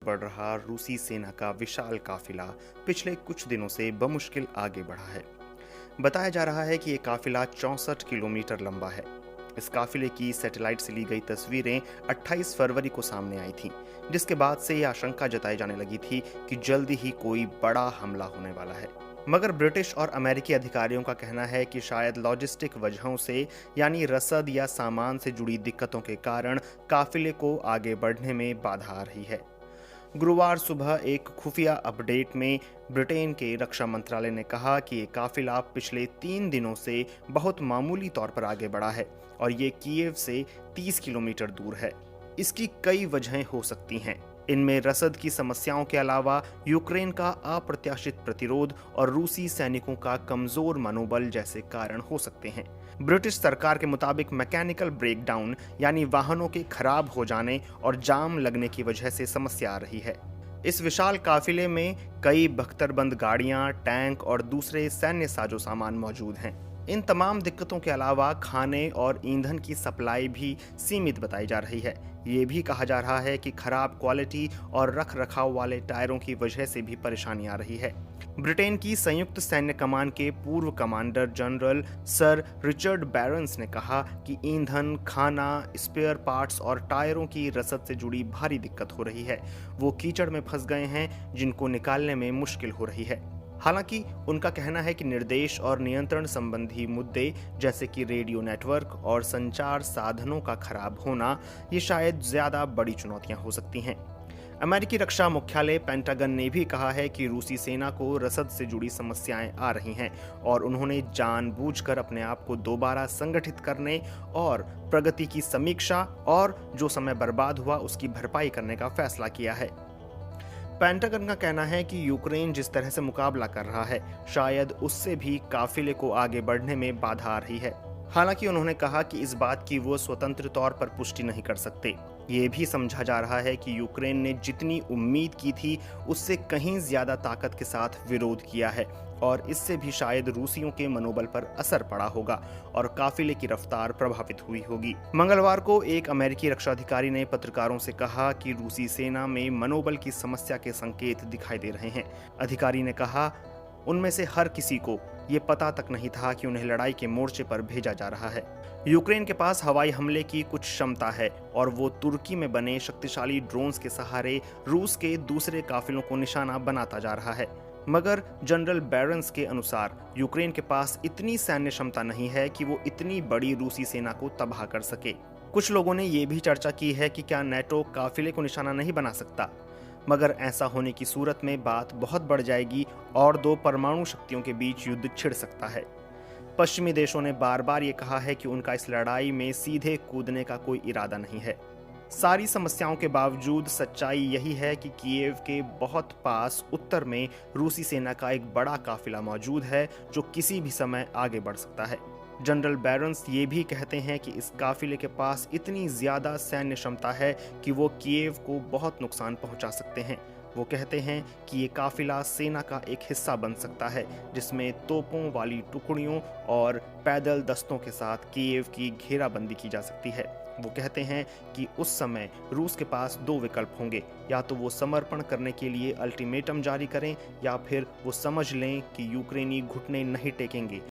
बढ़ रहा रूसी सेना का विशाल काफिला पिछले कुछ दिनों से बमुश्किल आगे बढ़ा है। बताया जा रहा है कि ये काफिला 64 किलोमीटर लंबा है। इस काफिले की सैटेलाइट से ली गई तस्वीरें 28 फरवरी को सामने आई थीं, जिसके बाद से ये आशंका जताई जाने लगी थी कि जल्दी ही कोई बड़ा हमला होने वाला है। मगर ब्रिटिश और अमेरिकी अधिकारियों का कहना है कि शायद लॉजिस्टिक वजहों से, यानी रसद या सामान से जुड़ी दिक्कतों के कारण काफिले को आगे बढ़ने में बाधा आ रही है। गुरुवार सुबह एक खुफिया अपडेट में ब्रिटेन के रक्षा मंत्रालय ने कहा कि ये काफिला पिछले 3 दिनों से बहुत मामूली तौर पर आगे बढ़ा है और ये कीव से 30 किलोमीटर दूर है। इसकी कई वजहें हो सकती हैं। इनमें रसद की समस्याओं के अलावा यूक्रेन का अप्रत्याशित प्रतिरोध और रूसी सैनिकों का कमजोर मनोबल जैसे कारण हो सकते हैं। ब्रिटिश सरकार के मुताबिक मैकेनिकल ब्रेकडाउन, यानी वाहनों के खराब हो जाने और जाम लगने की वजह से समस्या आ रही है। इस विशाल काफिले में कई बख्तरबंद गाड़ियां, टैंक और दूसरे सैन्य साजो सामान मौजूद हैं। इन तमाम दिक्कतों के अलावा खाने और ईंधन की सप्लाई भी सीमित बताई जा रही है। ये भी कहा जा रहा है कि खराब क्वालिटी और रख रखाव वाले टायरों की वजह से भी परेशानी आ रही है। ब्रिटेन की संयुक्त सैन्य कमान के पूर्व commander general sir Richard barons ने कहा कि ईंधन, खाना, स्पेयर पार्ट्स और टायरों की रसद से जुड़ी भारी दिक्कत हो रही है। वो कीचड़ में फंस गए हैं, जिनको निकालने में मुश्किल हो रही है। हालांकि उनका कहना है कि निर्देश और नियंत्रण संबंधी मुद्दे, जैसे कि रेडियो नेटवर्क और संचार साधनों का खराब होना, ये शायद ज्यादा बड़ी चुनौतियां हो सकती हैं। अमेरिकी रक्षा मुख्यालय पेंटागन ने भी कहा है कि रूसी सेना को रसद से जुड़ी समस्याएं आ रही हैं और उन्होंने जानबूझकर अपने आप को दोबारा संगठित करने और प्रगति की समीक्षा और जो समय बर्बाद हुआ उसकी भरपाई करने का फैसला किया है। पेंटागन का कहना है कि यूक्रेन जिस तरह से मुकाबला कर रहा है, शायद उससे भी काफिले को आगे बढ़ने में बाधा आ रही है। हालांकि उन्होंने कहा कि इस बात की वो स्वतंत्र तौर पर पुष्टि नहीं कर सकते। ये भी समझा जा रहा है कि यूक्रेन ने जितनी उम्मीद की थी उससे कहीं ज्यादा ताकत के साथ विरोध किया है और इससे भी शायद रूसियों के मनोबल पर असर पड़ा होगा और काफिले की रफ्तार प्रभावित हुई होगी। मंगलवार को एक अमेरिकी रक्षा अधिकारी ने पत्रकारों से कहा कि रूसी सेना में मनोबल की समस्या के संकेत दिखाई दे रहे हैं। अधिकारी ने कहा, उनमें से हर किसी को ये पता तक नहीं था कि उन्हें लड़ाई के मोर्चे पर भेजा जा रहा है। यूक्रेन के पास हवाई हमले की कुछ क्षमता है और वो तुर्की में बने शक्तिशाली ड्रोन्स के सहारे रूस के दूसरे काफिलों को निशाना बनाता जा रहा है। मगर जनरल बैरन्स के अनुसार यूक्रेन के पास इतनी सैन्य क्षमता नहीं है कि वो इतनी बड़ी रूसी सेना को तबाह कर सके। कुछ लोगों ने ये भी चर्चा की है कि क्या नेटो काफिले को निशाना नहीं बना सकता, मगर ऐसा होने की सूरत में बात बहुत बढ़ जाएगी और 2 परमाणु शक्तियों के बीच युद्ध छिड़ सकता है। पश्चिमी देशों ने बार बार ये कहा है कि उनका इस लड़ाई में सीधे कूदने का कोई इरादा नहीं है। सारी समस्याओं के बावजूद सच्चाई यही है कि कीव के बहुत पास उत्तर में रूसी सेना का एक बड़ा काफिला मौजूद है जो किसी भी समय आगे बढ़ सकता है। जनरल बैरन्स ये भी कहते हैं कि इस काफिले के पास इतनी ज्यादा सैन्य क्षमता है कि वो कीव को बहुत नुकसान पहुंचा सकते हैं। वो कहते हैं कि ये काफिला सेना का एक हिस्सा बन सकता है, जिसमें तोपों वाली टुकड़ियों और पैदल दस्तों के साथ कीव की घेराबंदी की जा सकती है। वो कहते हैं कि उस समय रूस के पास 2 विकल्प होंगे, या तो वो समर्पण करने के लिए अल्टीमेटम जारी करें या फिर वो समझ लें कि यूक्रेनी घुटने नहीं टेकेंगे